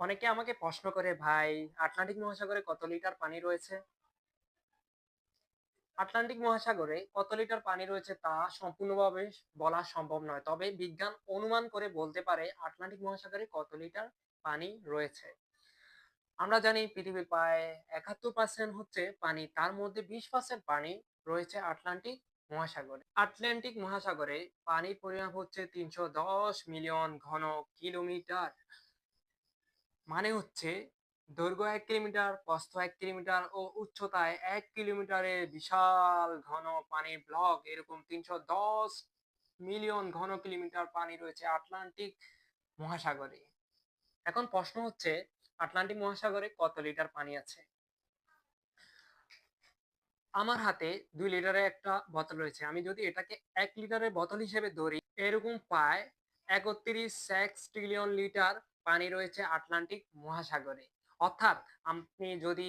অনেকে আমাকে প্রশ্ন করে, ভাই আটলান্টিক মহাসাগরে কত লিটার পানি রয়েছে? আটলান্টিক মহাসাগরে কত লিটার পানি রয়েছে তা সম্পূর্ণভাবে বলা সম্ভব নয়। তবে বিজ্ঞান অনুমান করে বলতে পারে আটলান্টিক মহাসাগরে কত লিটার পানি রয়েছে। আমরা জানি পৃথিবীর প্রায় ৭১% হচ্ছে পানি। তার মধ্যে ২০% পানি রয়েছে আটলান্টিক মহাসাগরে। আটলান্টিক মহাসাগরে পানির পরিমাপ হচ্ছে ৩১০ মিলিয়ন ঘন কিলোমিটার। মানে হচ্ছে দৈর্ঘ্য ১ কিলোমিটার, প্রস্থ ১ কিলোমিটার ও উচ্চতায় ১ কিলোমিটারের বিশাল ঘন পানির ব্লক। এরকম ৩১০ মিলিয়ন ঘন কিলোমিটার পানি রয়েছে আটলান্টিক মহাসাগরে। এখন প্রশ্ন হচ্ছে আটলান্টিক মহাসাগরে কত লিটার পানি আছে? আমার হাতে ২ লিটারের একটা বোতল রয়েছে। আমি যদি এটাকে ১ লিটারের বোতল হিসেবে ধরি, এরকম প্রায় ৩১ সেক্সটিলিয়ন লিটার পানি রয়েছে আটলান্টিক মহাসাগরে। অর্থাৎ আপনি যদি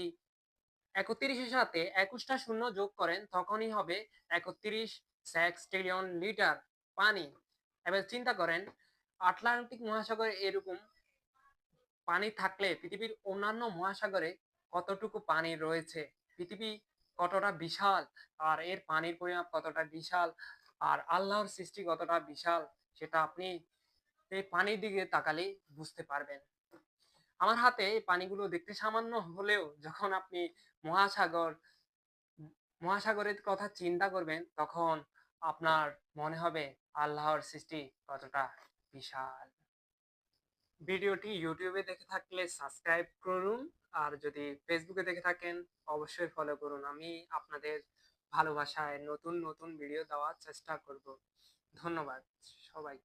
৩১ এর সাথে ২১ টা শূন্য যোগ করেন তখনই হবে ৩১ সেক্সটিলিয়ন লিটার পানি। এবার চিন্তা করেন আটলান্টিক মহাসাগরে এরকম পানি থাকলে পৃথিবীর অন্যান্য মহাসাগরে কতটুকু পানি রয়েছে? পৃথিবী কতটা বিশাল আর এর পানির পরিমাপ কতটা বিশাল আর আল্লাহর সৃষ্টি কতটা বিশাল সেটা আপনি এই পানির দিকে তাকালেই বুঝতে পারবেন। আমার হাতে এই পানিগুলো দেখতে সামান্য হলেও যখন আপনি মহাসাগর মহাসাগরের কথা চিন্তা করবেন তখন আপনার মনে হবে আল্লাহর সৃষ্টি কতটা বিশাল। ভিডিওটি ইউটিউবে দেখে থাকলে সাবস্ক্রাইব করুন আর যদি ফেসবুকে দেখে থাকেন অবশ্যই ফলো করুন। আমি আপনাদের ভালোবাসায় নতুন নতুন ভিডিও দেওয়ার চেষ্টা করব। ধন্যবাদ সবাই।